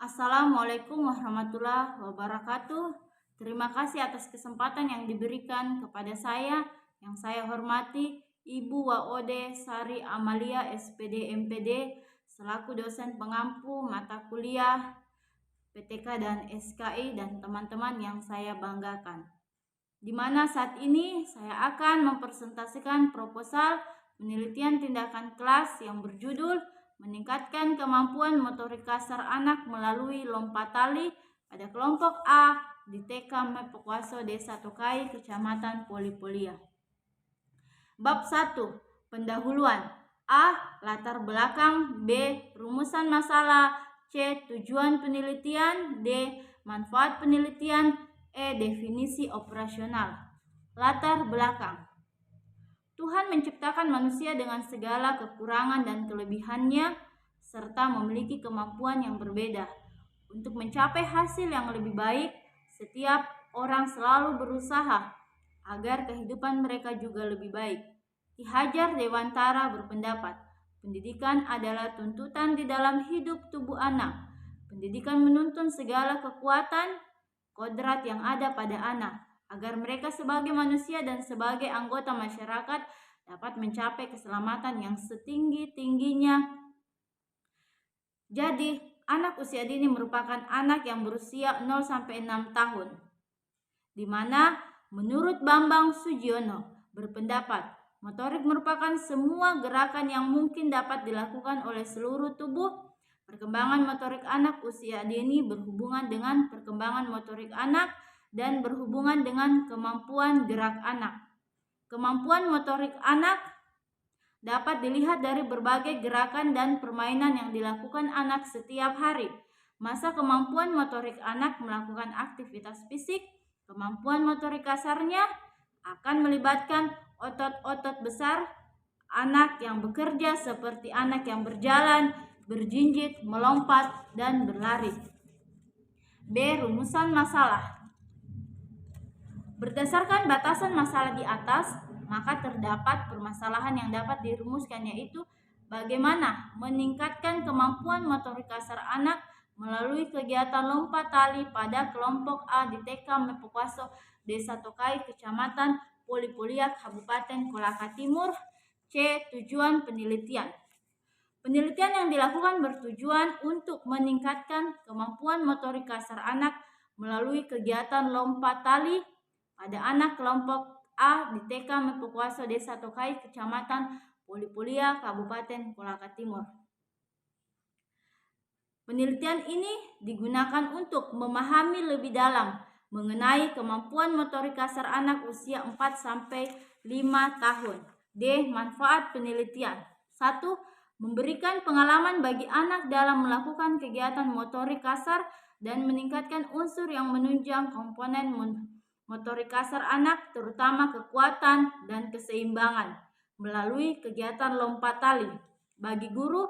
Assalamualaikum warahmatullahi wabarakatuh. Terima kasih atas kesempatan yang diberikan kepada saya. Yang saya hormati Ibu Waode Sari Amalia SPD MPD selaku dosen pengampu mata kuliah PTK dan SKI dan teman-teman yang saya banggakan. Di mana saat ini saya akan mempresentasikan proposal penelitian tindakan kelas yang berjudul meningkatkan kemampuan motorik kasar anak melalui lompat tali pada kelompok A di TK Mepokwaso Desa Tokai, Kecamatan Polipolia. Bab 1. Pendahuluan. A. Latar belakang. B. Rumusan masalah. C. Tujuan penelitian. D. Manfaat penelitian. E. Definisi operasional. Latar belakang. Tuhan menciptakan manusia dengan segala kekurangan dan kelebihannya, serta memiliki kemampuan yang berbeda. Untuk mencapai hasil yang lebih baik, setiap orang selalu berusaha agar kehidupan mereka juga lebih baik. Ki Hajar Dewantara berpendapat, pendidikan adalah tuntutan di dalam hidup tubuh anak. Pendidikan menuntun segala kekuatan, kodrat yang ada pada anak, agar mereka sebagai manusia dan sebagai anggota masyarakat dapat mencapai keselamatan yang setinggi-tingginya. Jadi, anak usia dini merupakan anak yang berusia 0-6 tahun, di mana menurut Bambang Sujiono berpendapat, motorik merupakan semua gerakan yang mungkin dapat dilakukan oleh seluruh tubuh. Perkembangan motorik anak usia dini berhubungan dengan perkembangan motorik anak dan berhubungan dengan kemampuan gerak anak. Kemampuan motorik anak dapat dilihat dari berbagai gerakan dan permainan yang dilakukan anak setiap hari. Masa kemampuan motorik anak melakukan aktivitas fisik, kemampuan motorik kasarnya akan melibatkan otot-otot besar anak yang bekerja seperti anak yang berjalan, berjinjit, melompat, dan berlari. B. Rumusan masalah. Berdasarkan batasan masalah di atas, maka terdapat permasalahan yang dapat dirumuskan, yaitu bagaimana meningkatkan kemampuan motorik kasar anak melalui kegiatan lompat tali pada kelompok A di TK Mepokwaso Desa Tokai, Kecamatan Polipolia, Kabupaten Kolaka Timur. C. Tujuan penelitian. Penelitian yang dilakukan bertujuan untuk meningkatkan kemampuan motorik kasar anak melalui kegiatan lompat tali pada anak kelompok A di TK Mepokwaso Desa Tokai, Kecamatan Polipolia, Kabupaten Kolaka Timur. Penelitian ini digunakan untuk memahami lebih dalam mengenai kemampuan motorik kasar anak usia 4-5 tahun. D. Manfaat penelitian. 1. Memberikan pengalaman bagi anak dalam melakukan kegiatan motorik kasar dan meningkatkan unsur yang menunjang komponen motorik kasar anak, terutama kekuatan dan keseimbangan, melalui kegiatan lompat tali. Bagi guru,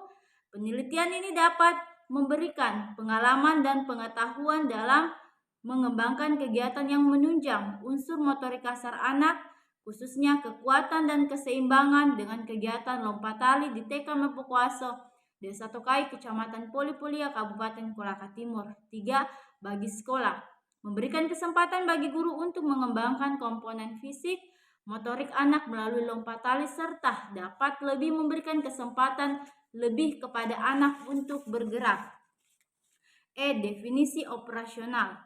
penelitian ini dapat memberikan pengalaman dan pengetahuan dalam mengembangkan kegiatan yang menunjang unsur motorik kasar anak, khususnya kekuatan dan keseimbangan dengan kegiatan lompat tali di TK Mepokwaso Desa Tokai, Kecamatan Polipolia, Kabupaten Kolaka Timur. 3. Bagi sekolah, memberikan kesempatan bagi guru untuk mengembangkan komponen fisik motorik anak melalui lompat tali, serta dapat lebih memberikan kesempatan lebih kepada anak untuk bergerak. E. Definisi operasional.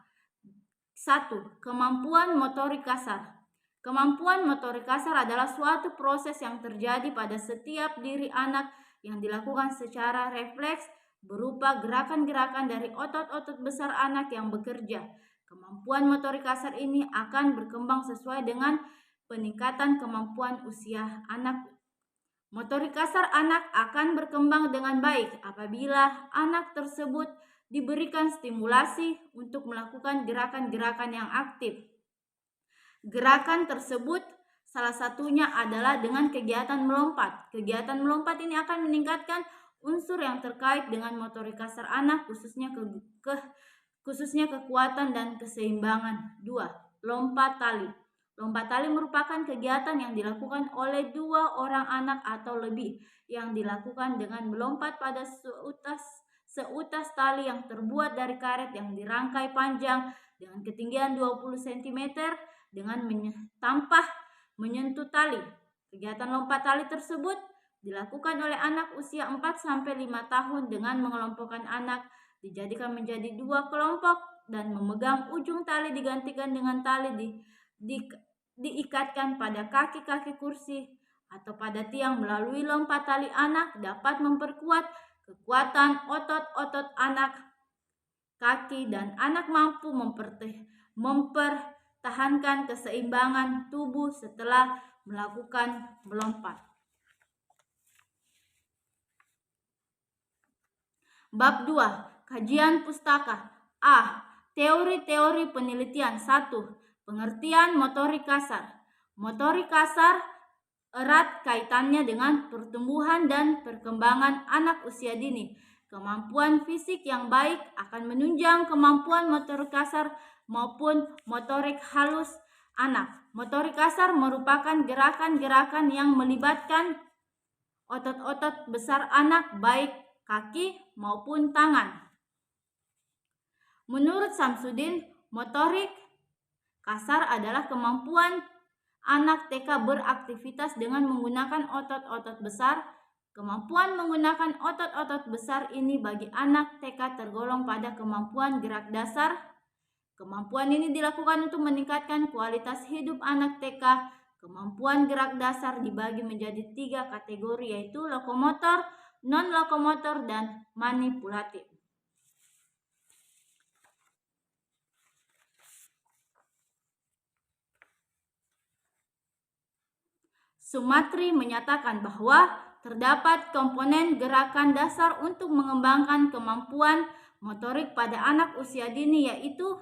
1. Kemampuan motorik kasar. Kemampuan motorik kasar adalah suatu proses yang terjadi pada setiap diri anak yang dilakukan secara refleks berupa gerakan-gerakan dari otot-otot besar anak yang bekerja. Kemampuan motorik kasar ini akan berkembang sesuai dengan peningkatan kemampuan usia anak. Motorik kasar anak akan berkembang dengan baik apabila anak tersebut diberikan stimulasi untuk melakukan gerakan-gerakan yang aktif. Gerakan tersebut salah satunya adalah dengan kegiatan melompat. Kegiatan melompat ini akan meningkatkan unsur yang terkait dengan motorik kasar anak, khususnya kekuatan dan keseimbangan. 2. Lompat tali. Lompat tali merupakan kegiatan yang dilakukan oleh 2 orang anak atau lebih, yang dilakukan dengan melompat pada seutas tali yang terbuat dari karet yang dirangkai panjang dengan ketinggian 20 cm dengan tanpa menyentuh tali. Kegiatan lompat tali tersebut dilakukan oleh anak usia 4-5 tahun dengan mengelompokkan anak dijadikan menjadi 2 kelompok dan memegang ujung tali digantikan dengan tali diikatkan pada kaki-kaki kursi atau pada tiang. Melalui lompat tali, anak dapat memperkuat kekuatan otot-otot anak kaki dan anak mampu mempertahankan keseimbangan tubuh setelah melakukan melompat. Bab 2. Kajian pustaka. A. Teori-teori penelitian. 1. Pengertian motorik kasar. Motorik kasar erat kaitannya dengan pertumbuhan dan perkembangan anak usia dini. Kemampuan fisik yang baik akan menunjang kemampuan motorik kasar maupun motorik halus anak. Motorik kasar merupakan gerakan-gerakan yang melibatkan otot-otot besar anak, baik kaki maupun tangan. Menurut Samsudin, motorik kasar adalah kemampuan anak TK beraktivitas dengan menggunakan otot-otot besar. Kemampuan menggunakan otot-otot besar ini bagi anak TK tergolong pada kemampuan gerak dasar. Kemampuan ini dilakukan untuk meningkatkan kualitas hidup anak TK. Kemampuan gerak dasar dibagi menjadi 3 kategori, yaitu lokomotor, non-lokomotor, dan manipulatif. Sumatri menyatakan bahwa terdapat komponen gerakan dasar untuk mengembangkan kemampuan motorik pada anak usia dini, yaitu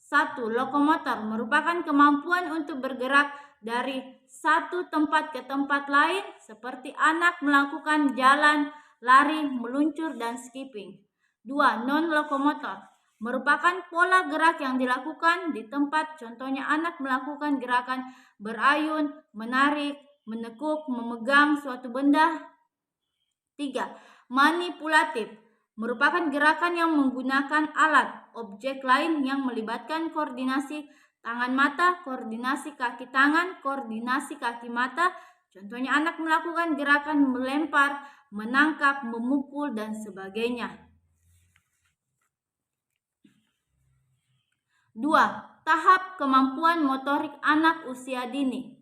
1. Lokomotor merupakan kemampuan untuk bergerak dari satu tempat ke tempat lain, seperti anak melakukan jalan, lari, meluncur, dan skipping. 2. Non-lokomotor merupakan pola gerak yang dilakukan di tempat, contohnya anak melakukan gerakan berayun, menarik, menekuk, memegang suatu benda. 3. Manipulatif merupakan gerakan yang menggunakan alat, objek lain yang melibatkan koordinasi tangan mata, koordinasi kaki tangan, koordinasi kaki mata. Contohnya anak melakukan gerakan melempar, menangkap, memukul, dan sebagainya. 2. Tahap kemampuan motorik anak usia dini.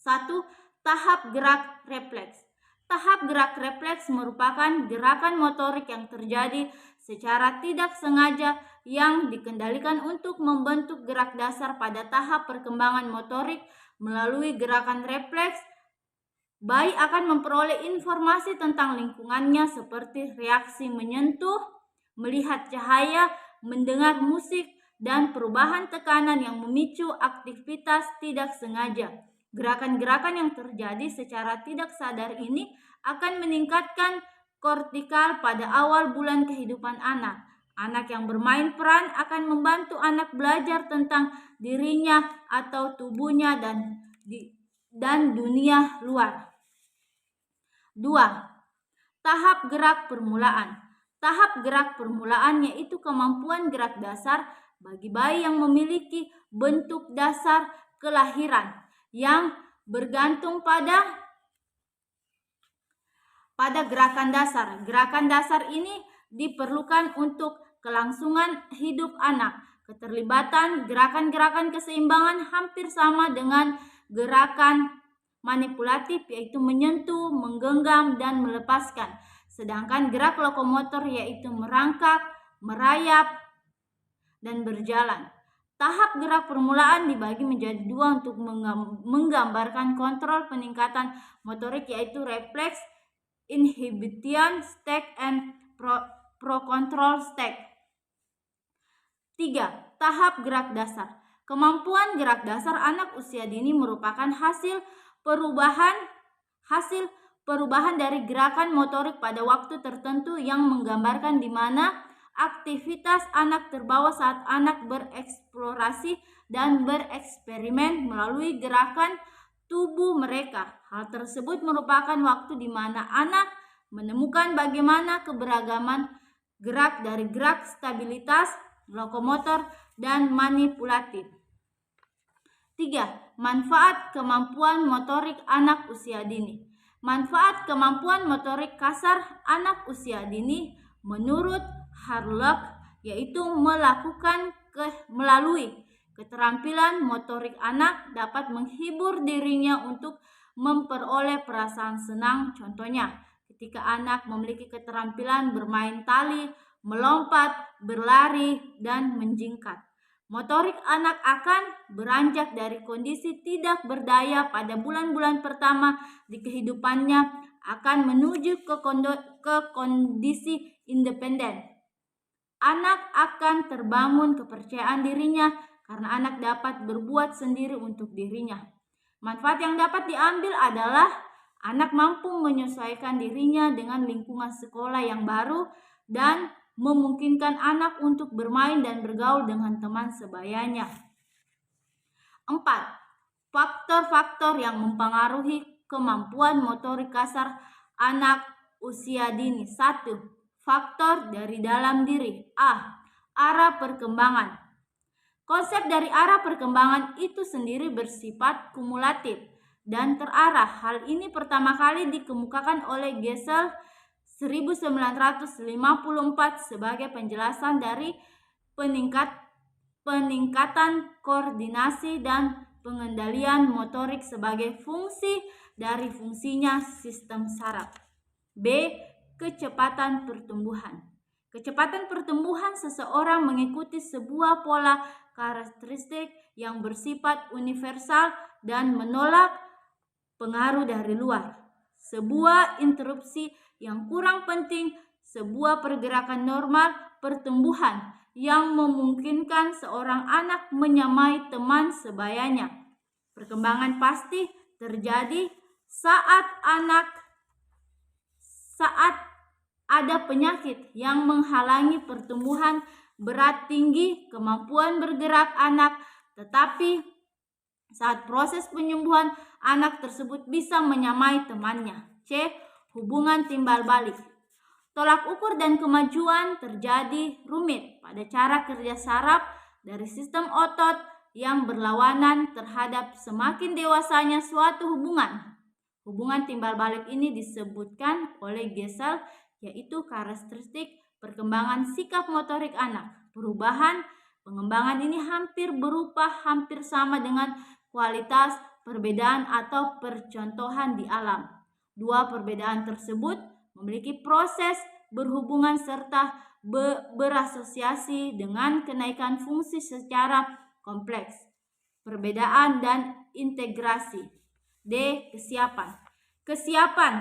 1. Tahap gerak refleks. Tahap gerak refleks merupakan gerakan motorik yang terjadi secara tidak sengaja yang dikendalikan untuk membentuk gerak dasar pada tahap perkembangan motorik. Melalui gerakan refleks, bayi akan memperoleh informasi tentang lingkungannya seperti reaksi menyentuh, melihat cahaya, mendengar musik, dan perubahan tekanan yang memicu aktivitas tidak sengaja. Gerakan-gerakan yang terjadi secara tidak sadar ini akan meningkatkan kortikal pada awal bulan kehidupan anak. Anak yang bermain peran akan membantu anak belajar tentang dirinya atau tubuhnya dan dunia luar. 2. Tahap gerak permulaan. Tahap gerak permulaan yaitu kemampuan gerak dasar bagi bayi yang memiliki bentuk dasar kelahiran yang bergantung pada gerakan dasar. Gerakan dasar ini diperlukan untuk kelangsungan hidup anak. Keterlibatan gerakan-gerakan keseimbangan hampir sama dengan gerakan manipulatif, yaitu menyentuh, menggenggam, dan melepaskan. Sedangkan gerak lokomotor yaitu merangkak, merayap, dan berjalan. Tahap gerak permulaan dibagi menjadi 2 untuk menggambarkan kontrol peningkatan motorik, yaitu refleks, inhibition stage, and pro-control stage. 3. Tahap gerak dasar. Kemampuan gerak dasar anak usia dini merupakan hasil perubahan dari gerakan motorik pada waktu tertentu yang menggambarkan di mana aktivitas anak terbawa saat anak bereksplorasi dan bereksperimen melalui gerakan tubuh mereka. Hal tersebut merupakan waktu di mana anak menemukan bagaimana keberagaman gerak dari gerak stabilitas, lokomotor, dan manipulatif. 3. Manfaat kemampuan motorik anak usia dini. Manfaat kemampuan motorik kasar anak usia dini menurut Harlock yaitu melalui keterampilan motorik anak dapat menghibur dirinya untuk memperoleh perasaan senang. Contohnya, ketika anak memiliki keterampilan bermain tali, melompat, berlari, dan menjingkat. Motorik anak akan beranjak dari kondisi tidak berdaya pada bulan-bulan pertama di kehidupannya akan menuju ke kondisi independen. Anak akan terbangun kepercayaan dirinya karena anak dapat berbuat sendiri untuk dirinya. Manfaat yang dapat diambil adalah anak mampu menyesuaikan dirinya dengan lingkungan sekolah yang baru dan memungkinkan anak untuk bermain dan bergaul dengan teman sebayanya. 4. Faktor-faktor yang mempengaruhi kemampuan motorik kasar anak usia dini. 1. Faktor dari dalam diri. A. Arah perkembangan. Konsep dari arah perkembangan itu sendiri bersifat kumulatif dan terarah. Hal ini pertama kali dikemukakan oleh Gesell 1954 sebagai penjelasan dari peningkatan koordinasi dan pengendalian motorik sebagai fungsi dari fungsinya sistem saraf. B. Kecepatan pertumbuhan. Kecepatan pertumbuhan seseorang mengikuti sebuah pola karakteristik yang bersifat universal dan menolak pengaruh dari luar. Sebuah interupsi yang kurang penting, sebuah pergerakan normal pertumbuhan yang memungkinkan seorang anak menyamai teman sebayanya. Perkembangan pasti terjadi saat ada penyakit yang menghalangi pertumbuhan berat tinggi kemampuan bergerak anak, tetapi saat proses penyembuhan anak tersebut bisa menyamai temannya. C. Hubungan timbal balik. Tolak ukur dan kemajuan terjadi rumit pada cara kerja saraf dari sistem otot yang berlawanan terhadap semakin dewasanya suatu hubungan. Hubungan timbal balik ini disebutkan oleh Gesell yaitu karakteristik perkembangan sikap motorik anak. Pengembangan ini hampir sama dengan kualitas perbedaan atau percontohan di alam. Dua perbedaan tersebut memiliki proses berhubungan serta berasosiasi dengan kenaikan fungsi secara kompleks. Perbedaan dan integrasi. D. Kesiapan. Kesiapan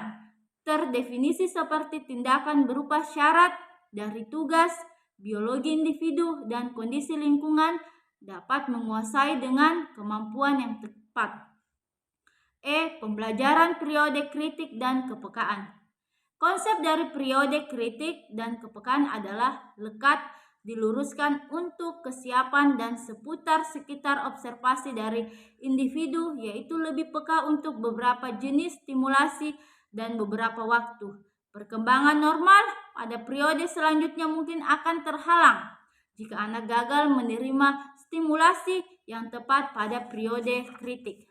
terdefinisi seperti tindakan berupa syarat dari tugas, biologi individu, dan kondisi lingkungan dapat menguasai dengan kemampuan yang tepat. E. Pembelajaran periode kritik dan kepekaan. Konsep dari periode kritik dan kepekaan adalah lekat diluruskan untuk kesiapan dan sekitar observasi dari individu, yaitu lebih peka untuk beberapa jenis stimulasi dan beberapa waktu. Perkembangan normal pada periode selanjutnya mungkin akan terhalang jika anak gagal menerima stimulasi yang tepat pada periode kritik.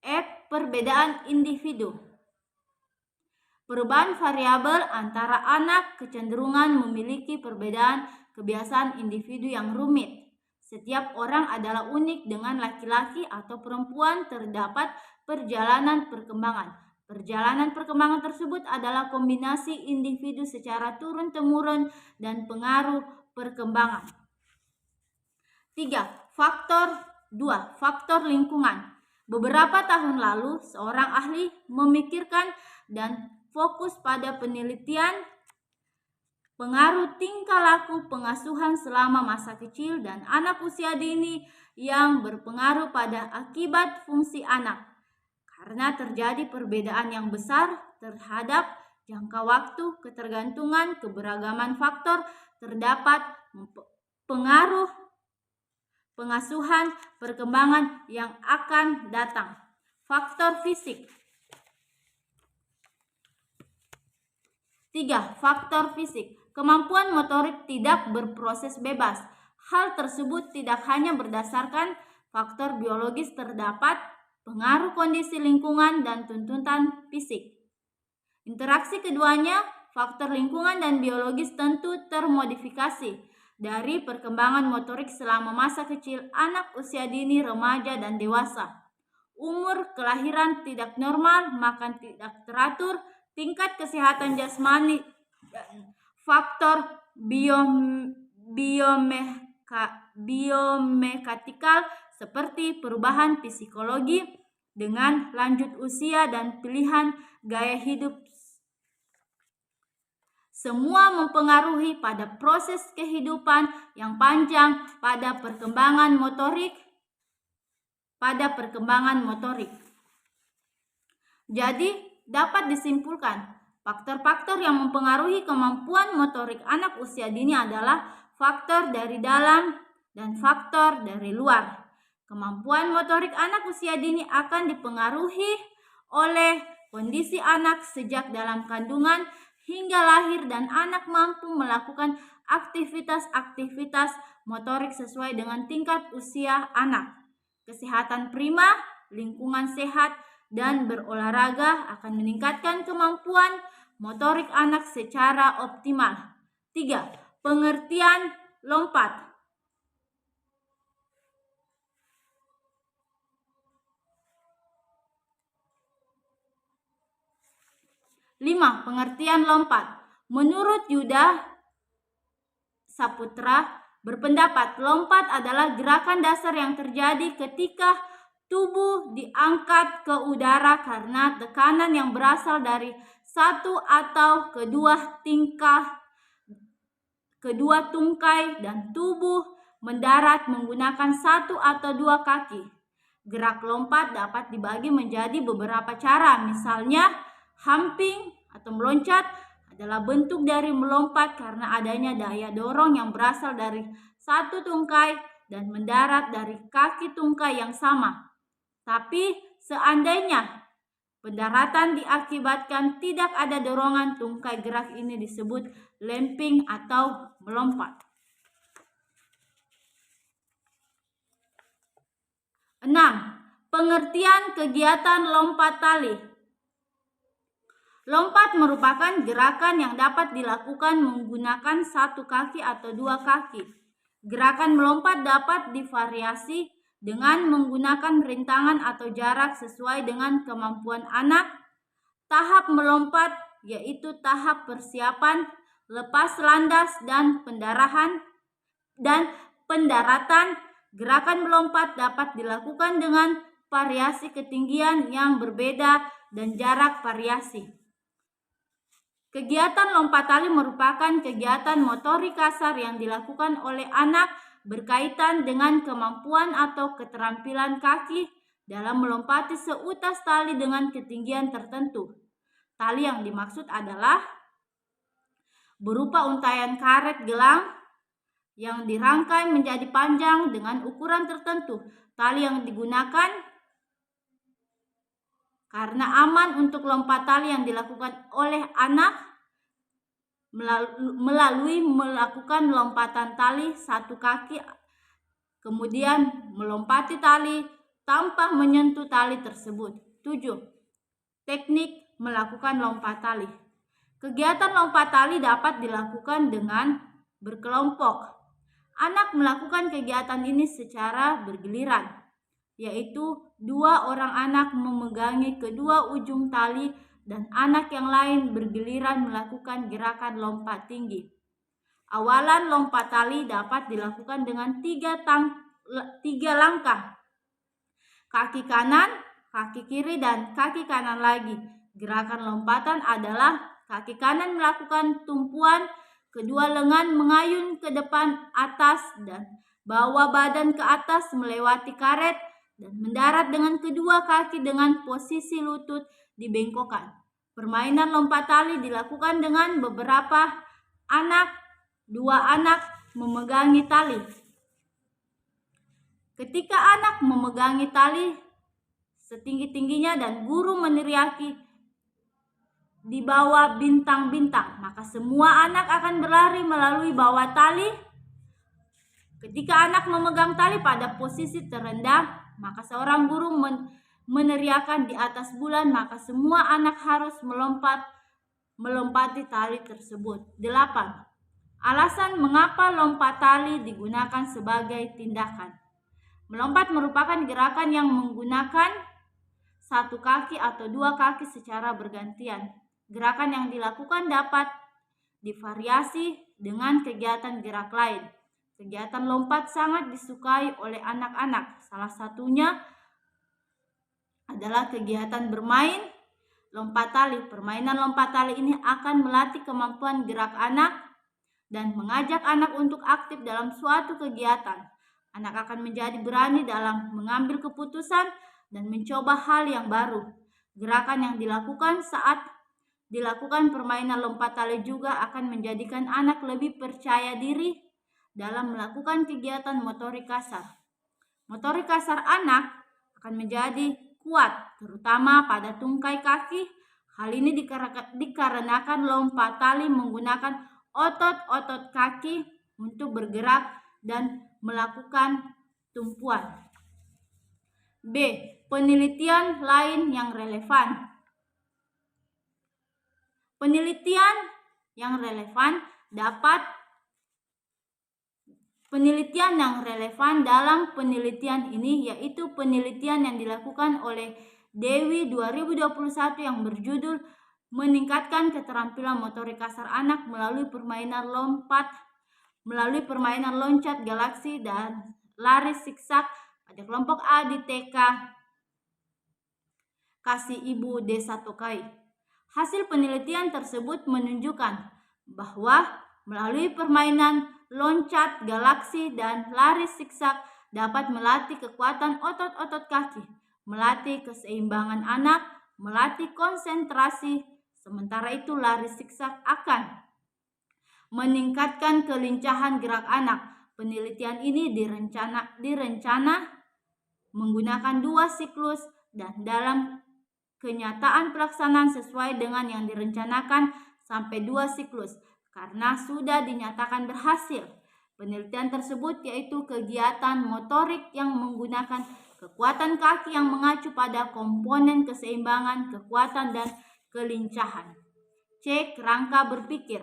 F. Perbedaan individu. Perubahan variabel antara anak kecenderungan memiliki perbedaan kebiasaan individu yang rumit. Setiap orang adalah unik, dengan laki-laki atau perempuan terdapat perjalanan perkembangan. Perjalanan perkembangan tersebut adalah kombinasi individu secara turun-temurun dan pengaruh perkembangan. 3. Faktor lingkungan. Beberapa tahun lalu, seorang ahli memikirkan dan fokus pada penelitian pengaruh tingkah laku pengasuhan selama masa kecil dan anak usia dini yang berpengaruh pada akibat fungsi anak. Karena terjadi perbedaan yang besar terhadap jangka waktu, ketergantungan, keberagaman faktor terdapat pengaruh pengasuhan perkembangan yang akan datang. Faktor fisik. 3. Faktor fisik. Kemampuan motorik tidak berproses bebas. Hal tersebut tidak hanya berdasarkan faktor biologis, terdapat pengaruh kondisi lingkungan dan tuntutan fisik. Interaksi keduanya, faktor lingkungan dan biologis, tentu termodifikasi dari perkembangan motorik selama masa kecil, anak usia dini, remaja, dan dewasa. Umur kelahiran tidak normal, makan tidak teratur, tingkat kesehatan jasmani, dan faktor biomekatikal seperti perubahan psikologi dengan lanjut usia dan pilihan gaya hidup semua mempengaruhi pada proses kehidupan yang panjang pada perkembangan motorik. Jadi, dapat disimpulkan, faktor-faktor yang mempengaruhi kemampuan motorik anak usia dini adalah faktor dari dalam dan faktor dari luar. Kemampuan motorik anak usia dini akan dipengaruhi oleh kondisi anak sejak dalam kandungan hingga lahir, dan anak mampu melakukan aktivitas-aktivitas motorik sesuai dengan tingkat usia anak. Kesehatan prima, lingkungan sehat, dan berolahraga akan meningkatkan kemampuan motorik anak secara optimal. 3. Pengertian lompat. 5. Pengertian lompat. Menurut Yuda Saputra berpendapat lompat adalah gerakan dasar yang terjadi ketika tubuh diangkat ke udara karena tekanan yang berasal dari satu atau kedua tungkai dan tubuh mendarat menggunakan satu atau dua kaki. Gerak lompat dapat dibagi menjadi beberapa cara, misalnya humping atau meloncat adalah bentuk dari melompat karena adanya daya dorong yang berasal dari satu tungkai dan mendarat dari kaki tungkai yang sama. Tapi seandainya pendaratan diakibatkan tidak ada dorongan tungkai, gerak ini disebut leaping atau melompat. 6. Pengertian kegiatan lompat tali. Lompat merupakan gerakan yang dapat dilakukan menggunakan satu kaki atau dua kaki. Gerakan melompat dapat divariasi dengan menggunakan rintangan atau jarak sesuai dengan kemampuan anak. Tahap melompat yaitu tahap persiapan, lepas landas, dan pendaratan. Gerakan melompat dapat dilakukan dengan variasi ketinggian yang berbeda dan jarak variasi. Kegiatan lompat tali merupakan kegiatan motorik kasar yang dilakukan oleh anak berkaitan dengan kemampuan atau keterampilan kaki dalam melompati seutas tali dengan ketinggian tertentu. Tali yang dimaksud adalah berupa untaian karet gelang yang dirangkai menjadi panjang dengan ukuran tertentu. Tali yang digunakan karena aman untuk lompat tali yang dilakukan oleh anak melalui melakukan lompatan tali satu kaki, kemudian melompati tali tanpa menyentuh tali tersebut. 7. Teknik melakukan lompat tali. Kegiatan lompat tali dapat dilakukan dengan berkelompok. Anak melakukan kegiatan ini secara bergiliran, yaitu dua orang anak memegangi kedua ujung tali dan anak yang lain bergiliran melakukan gerakan lompat tinggi. Awalan lompat tali dapat dilakukan dengan tiga langkah. Kaki kanan, kaki kiri, dan kaki kanan lagi. Gerakan lompatan adalah kaki kanan melakukan tumpuan, kedua lengan mengayun ke depan atas dan bawa badan ke atas melewati karet, dan mendarat dengan kedua kaki dengan posisi lutut dibengkokkan. Permainan lompat tali dilakukan dengan beberapa anak, dua anak memegangi tali. Ketika anak memegangi tali setinggi-tingginya dan guru meneriaki di bawah bintang-bintang, maka semua anak akan berlari melalui bawah tali. Ketika anak memegang tali pada posisi terendah, maka seorang guru meneriakkan di atas bulan, maka semua anak harus melompati tali tersebut. 8. Alasan mengapa lompat tali digunakan sebagai tindakan. Melompat merupakan gerakan yang menggunakan satu kaki atau dua kaki secara bergantian. Gerakan yang dilakukan dapat divariasi dengan kegiatan gerak lain. Kegiatan lompat sangat disukai oleh anak-anak. Salah satunya adalah kegiatan bermain lompat tali. Permainan lompat tali ini akan melatih kemampuan gerak anak dan mengajak anak untuk aktif dalam suatu kegiatan. Anak akan menjadi berani dalam mengambil keputusan dan mencoba hal yang baru. Gerakan yang dilakukan saat dilakukan permainan lompat tali juga akan menjadikan anak lebih percaya diri dalam melakukan kegiatan motorik kasar. Motorik kasar anak akan menjadi kuat, terutama pada tungkai kaki. Hal ini dikarenakan lompat tali menggunakan otot-otot kaki untuk bergerak dan melakukan tumpuan. B. Penelitian lain yang relevan. Penelitian yang relevan dalam penelitian ini yaitu penelitian yang dilakukan oleh Dewi 2021 yang berjudul meningkatkan keterampilan motorik kasar anak melalui permainan loncat galaksi dan lari siksak pada kelompok A di TK Kasih Ibu Desa Tokai. Hasil penelitian tersebut menunjukkan bahwa melalui permainan loncat galaksi dan lari siksak dapat melatih kekuatan otot-otot kaki, melatih keseimbangan anak, melatih konsentrasi. Sementara itu lari siksak akan meningkatkan kelincahan gerak anak. Penelitian ini direncana menggunakan 2 siklus dan dalam kenyataan pelaksanaan sesuai dengan yang direncanakan sampai 2 siklus karena sudah dinyatakan berhasil. Penelitian tersebut yaitu kegiatan motorik yang menggunakan kekuatan kaki yang mengacu pada komponen keseimbangan, kekuatan, dan kelincahan. C. Kerangka berpikir.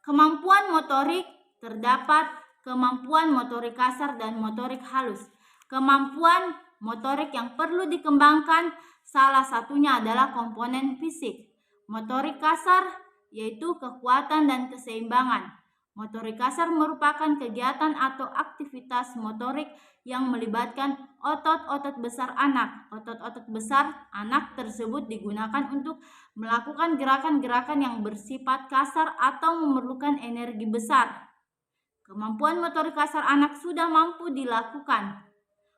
Kemampuan motorik terdapat kemampuan motorik kasar dan motorik halus. Kemampuan motorik yang perlu dikembangkan salah satunya adalah komponen fisik. Motorik kasar yaitu kekuatan dan keseimbangan. Motorik kasar merupakan kegiatan atau aktivitas motorik yang melibatkan otot-otot besar anak. Otot-otot besar anak tersebut digunakan untuk melakukan gerakan-gerakan yang bersifat kasar atau memerlukan energi besar. Kemampuan motorik kasar anak sudah mampu dilakukan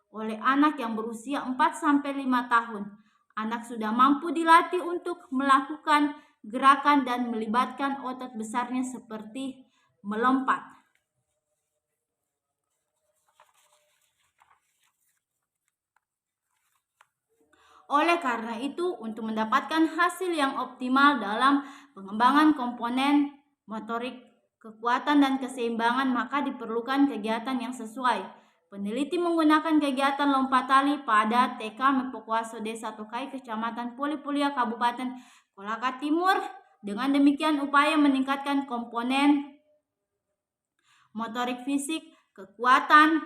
oleh anak yang berusia 4-5 tahun. Anak sudah mampu dilatih untuk melakukan gerakan dan melibatkan otot besarnya seperti melompat. Oleh karena itu, untuk mendapatkan hasil yang optimal dalam pengembangan komponen motorik, kekuatan, dan keseimbangan, maka diperlukan kegiatan yang sesuai. Peneliti menggunakan kegiatan lompat tali pada TK Mepokuaso Desa Tokai, Kecamatan Polipolia, Kabupaten Kolaka Timur. Dengan demikian, upaya meningkatkan komponen motorik fisik, kekuatan,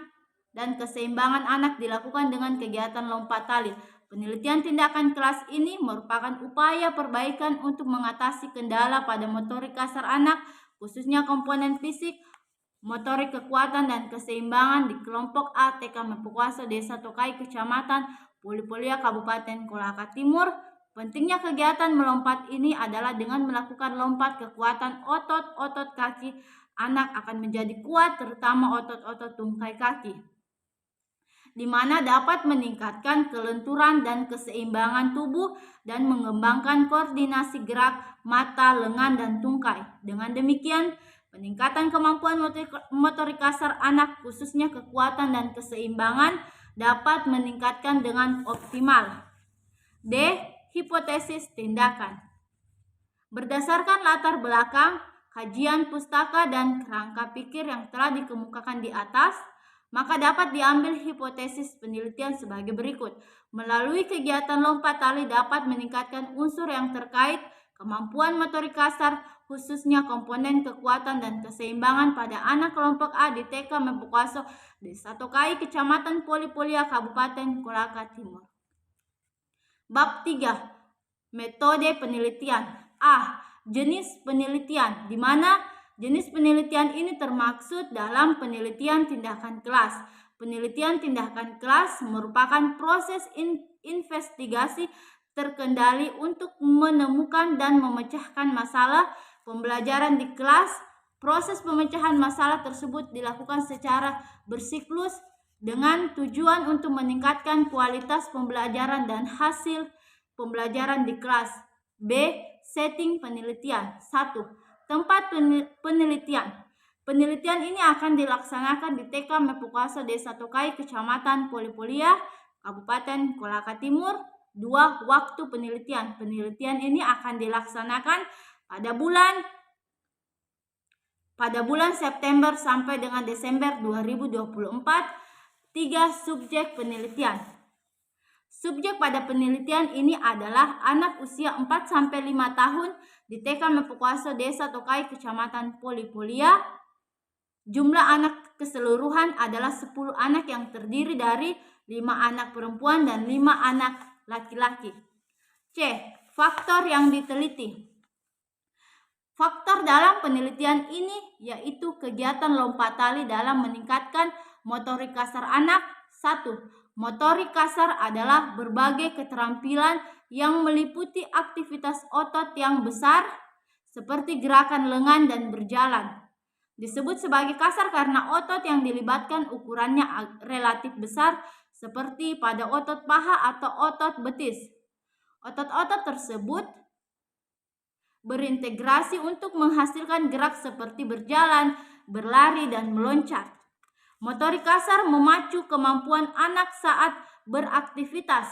dan keseimbangan anak dilakukan dengan kegiatan lompat tali. Penelitian tindakan kelas ini merupakan upaya perbaikan untuk mengatasi kendala pada motorik kasar anak, khususnya komponen fisik, motorik kekuatan, dan keseimbangan di kelompok A TK Mepokuaso Desa Tokai, Kecamatan Polipolia, Kabupaten Kolaka Timur. Pentingnya kegiatan melompat ini adalah dengan melakukan lompat kekuatan otot-otot kaki, anak akan menjadi kuat, terutama otot-otot tungkai kaki, di mana dapat meningkatkan kelenturan dan keseimbangan tubuh dan mengembangkan koordinasi gerak mata, lengan, dan tungkai. Dengan demikian, peningkatan kemampuan motorik kasar anak, khususnya kekuatan dan keseimbangan, dapat meningkatkan dengan optimal. D. hipotesis tindakan. Berdasarkan latar belakang, kajian pustaka dan kerangka pikir yang telah dikemukakan di atas, maka dapat diambil hipotesis penelitian sebagai berikut. Melalui kegiatan lompat tali dapat meningkatkan unsur yang terkait kemampuan motorik kasar, khususnya komponen kekuatan dan keseimbangan pada anak kelompok A di TK Mepukwaso, Desa Tokai, Kecamatan Polipolia, Kabupaten Kolaka Timur. Bab 3. Metode penelitian. A. Jenis penelitian, di mana jenis penelitian ini termaksud dalam penelitian tindakan kelas. Penelitian tindakan kelas merupakan proses investigasi terkendali untuk menemukan dan memecahkan masalah pembelajaran di kelas. Proses pemecahan masalah tersebut dilakukan secara bersiklus dengan tujuan untuk meningkatkan kualitas pembelajaran dan hasil pembelajaran di kelas. B. Setting penelitian. 1. Tempat penelitian. Penelitian ini akan dilaksanakan di TK Mepukwaso, Desa Tokai, Kecamatan Polipolia, Kabupaten Kolaka Timur. 2. Waktu penelitian. Penelitian ini akan dilaksanakan pada bulan September sampai dengan Desember 2024. 3. Subjek penelitian. Subjek pada penelitian ini adalah anak usia 4-5 tahun di TK Mepukwaso, Desa Tokai, Kecamatan Polipolia. Jumlah anak keseluruhan adalah 10 anak yang terdiri dari 5 anak perempuan dan 5 anak laki-laki. C. Faktor yang diteliti. Faktor dalam penelitian ini yaitu kegiatan lompat tali dalam meningkatkan motorik kasar anak. 1. Motorik kasar adalah berbagai keterampilan yang meliputi aktivitas otot yang besar seperti gerakan lengan dan berjalan. Disebut sebagai kasar karena otot yang dilibatkan ukurannya relatif besar seperti pada otot paha atau otot betis. Otot-otot tersebut berintegrasi untuk menghasilkan gerak seperti berjalan, berlari, dan meloncat. Motorik kasar memacu kemampuan anak saat beraktivitas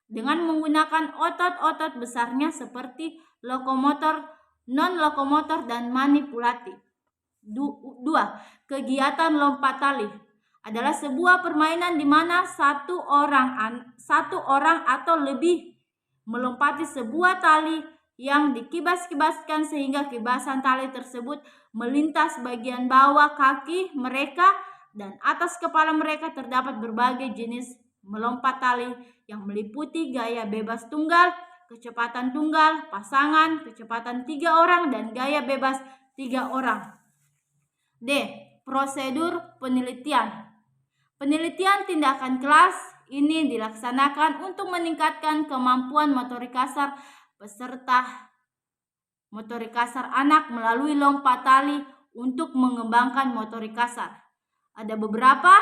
dengan menggunakan otot-otot besarnya seperti lokomotor, non-lokomotor, dan manipulatif. 2. Kegiatan lompat tali adalah sebuah permainan di mana satu orang atau lebih melompati sebuah tali yang dikibas-kibaskan sehingga kibasan tali tersebut melintas bagian bawah kaki mereka dan atas kepala mereka. Terdapat berbagai jenis melompat tali yang meliputi gaya bebas tunggal, kecepatan tunggal, pasangan, kecepatan 3 orang, dan gaya bebas 3 orang. D. Prosedur penelitian. Penelitian tindakan kelas ini dilaksanakan untuk meningkatkan kemampuan motorik kasar peserta motorik kasar anak melalui lompat tali untuk mengembangkan motorik kasar. Ada beberapa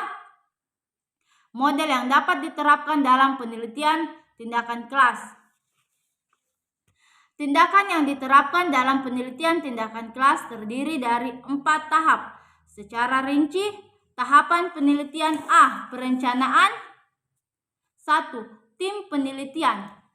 model yang dapat diterapkan dalam penelitian tindakan kelas. Tindakan yang diterapkan dalam penelitian tindakan kelas terdiri dari 4 tahap. Secara rinci, tahapan penelitian A. Perencanaan. 1. Tim penelitian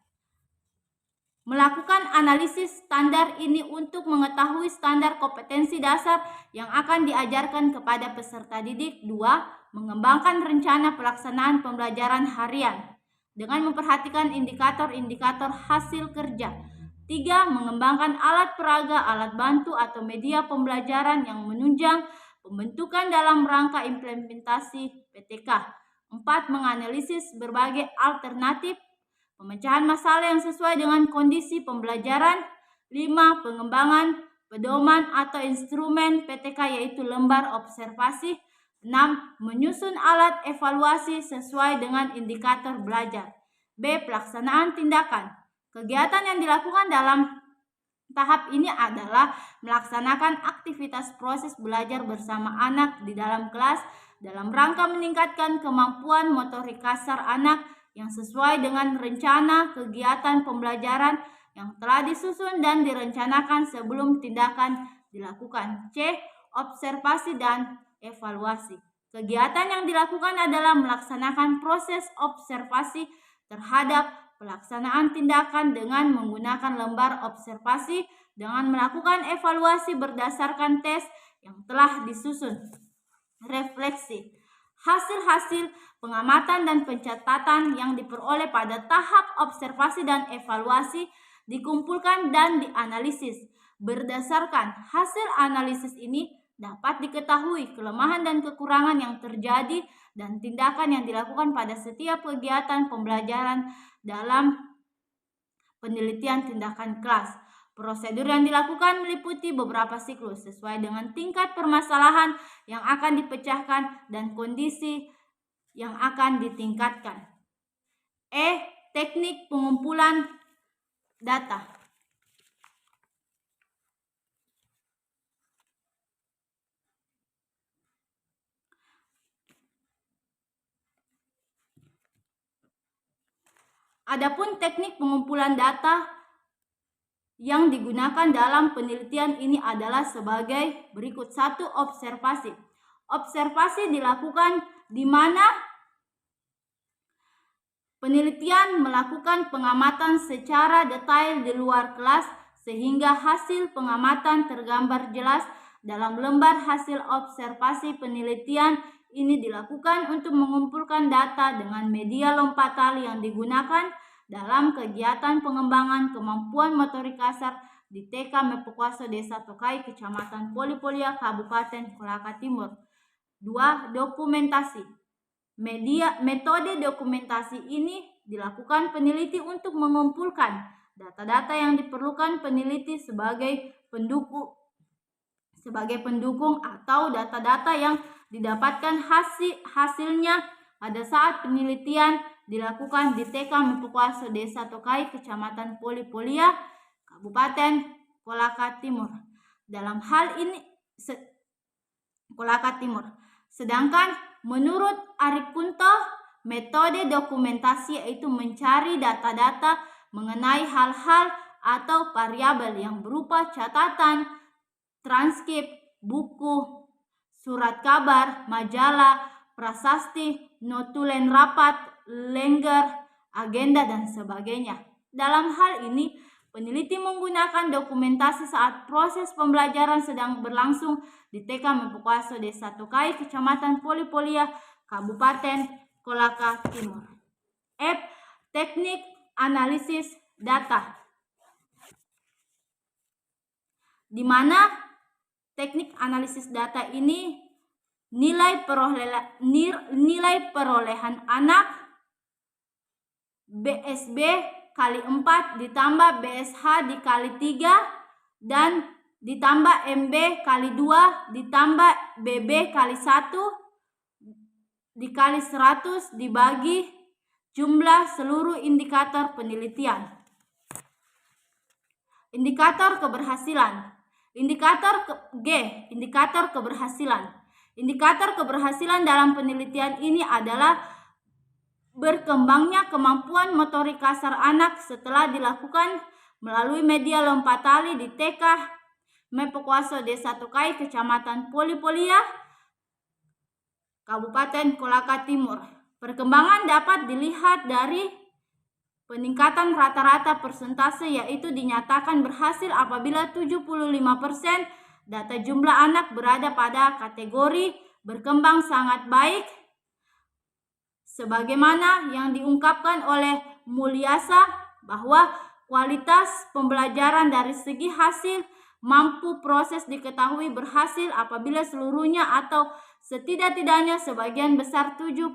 melakukan analisis standar ini untuk mengetahui standar kompetensi dasar yang akan diajarkan kepada peserta didik. 2. Mengembangkan rencana pelaksanaan pembelajaran harian dengan memperhatikan indikator-indikator hasil kerja. 3. Mengembangkan alat peraga, alat bantu atau media pembelajaran yang menunjang pembentukan dalam rangka implementasi PTK. 4. Menganalisis berbagai alternatif pemecahan masalah yang sesuai dengan kondisi pembelajaran. 5. Pengembangan pedoman atau instrumen PTK yaitu lembar observasi. 6. Menyusun alat evaluasi sesuai dengan indikator belajar. B. Pelaksanaan tindakan. Kegiatan yang dilakukan dalam tahap ini adalah melaksanakan aktivitas proses belajar bersama anak di dalam kelas dalam rangka meningkatkan kemampuan motorik kasar anak yang sesuai dengan rencana kegiatan pembelajaran yang telah disusun dan direncanakan sebelum tindakan dilakukan. C. Observasi dan evaluasi. Kegiatan yang dilakukan adalah melaksanakan proses observasi terhadap pelaksanaan tindakan dengan menggunakan lembar observasi dengan melakukan evaluasi berdasarkan tes yang telah disusun. Refleksi. Hasil-hasil pengamatan dan pencatatan yang diperoleh pada tahap observasi dan evaluasi dikumpulkan dan dianalisis. Berdasarkan hasil analisis ini dapat diketahui kelemahan dan kekurangan yang terjadi dan tindakan yang dilakukan pada setiap kegiatan pembelajaran dalam penelitian tindakan kelas. Prosedur yang dilakukan meliputi beberapa siklus sesuai dengan tingkat permasalahan yang akan dipecahkan dan kondisi yang akan ditingkatkan. Teknik pengumpulan data. Adapun teknik pengumpulan data yang digunakan dalam penelitian ini adalah sebagai berikut. 1. Observasi. Observasi dilakukan di mana penelitian melakukan pengamatan secara detail di luar kelas sehingga hasil pengamatan tergambar jelas dalam lembar hasil observasi. Penelitian ini dilakukan untuk mengumpulkan data dengan media lompat tali yang digunakan dalam kegiatan pengembangan kemampuan motorik kasar di TK Mepokuaso Desa Tokai, Kecamatan Polipolia, Kabupaten Kolaka Timur. 2. Dokumentasi. Metode dokumentasi ini dilakukan peneliti untuk mengumpulkan data-data yang diperlukan peneliti sebagai pendukung atau data-data yang didapatkan hasilnya pada saat penelitian dilakukan di TK Mepokuaso Desa Tokai, Kecamatan Polipolia, Kabupaten Kolaka Timur. Dalam hal ini Kolaka Timur. Sedangkan menurut Ari Kunto, metode dokumentasi yaitu mencari data-data mengenai hal-hal atau variabel yang berupa catatan, transkrip, buku, surat kabar, majalah, prasasti, notulen rapat, lengger, agenda, dan sebagainya. Dalam hal ini, peneliti menggunakan dokumentasi saat proses pembelajaran sedang berlangsung di TK Mepokuaso Desa Tokai, Kecamatan Polipolia, Kabupaten Kolaka Timur. Teknik analisis data, di mana teknik analisis data ini nilai perolehan anak BSB kali 4 ditambah BSH dikali 3 dan ditambah MB kali 2 ditambah BB kali 1 dikali 100 dibagi jumlah seluruh indikator penelitian. Indikator keberhasilan. Indikator keberhasilan. Indikator keberhasilan dalam penelitian ini adalah berkembangnya kemampuan motorik kasar anak setelah dilakukan melalui media lompat tali di TK Mepokuaso Desa Tokai, Kecamatan Polipolia, Kabupaten Kolaka Timur. Perkembangan dapat dilihat dari peningkatan rata-rata persentase, yaitu dinyatakan berhasil apabila 75% data jumlah anak berada pada kategori berkembang sangat baik, sebagaimana yang diungkapkan oleh Mulyasa bahwa kualitas pembelajaran dari segi hasil mampu proses diketahui berhasil apabila seluruhnya atau setidak-tidaknya sebagian besar 75%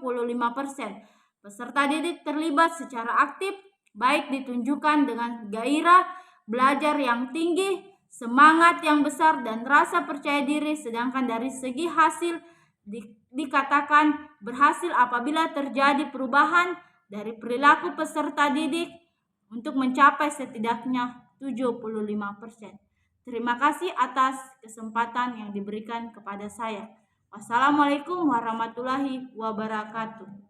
peserta didik terlibat secara aktif, baik ditunjukkan dengan gairah belajar yang tinggi, semangat yang besar, dan rasa percaya diri. Sedangkan dari segi hasil dikatakan berhasil apabila terjadi perubahan dari perilaku peserta didik untuk mencapai setidaknya 75%. Terima kasih atas kesempatan yang diberikan kepada saya. Wassalamualaikum warahmatullahi wabarakatuh.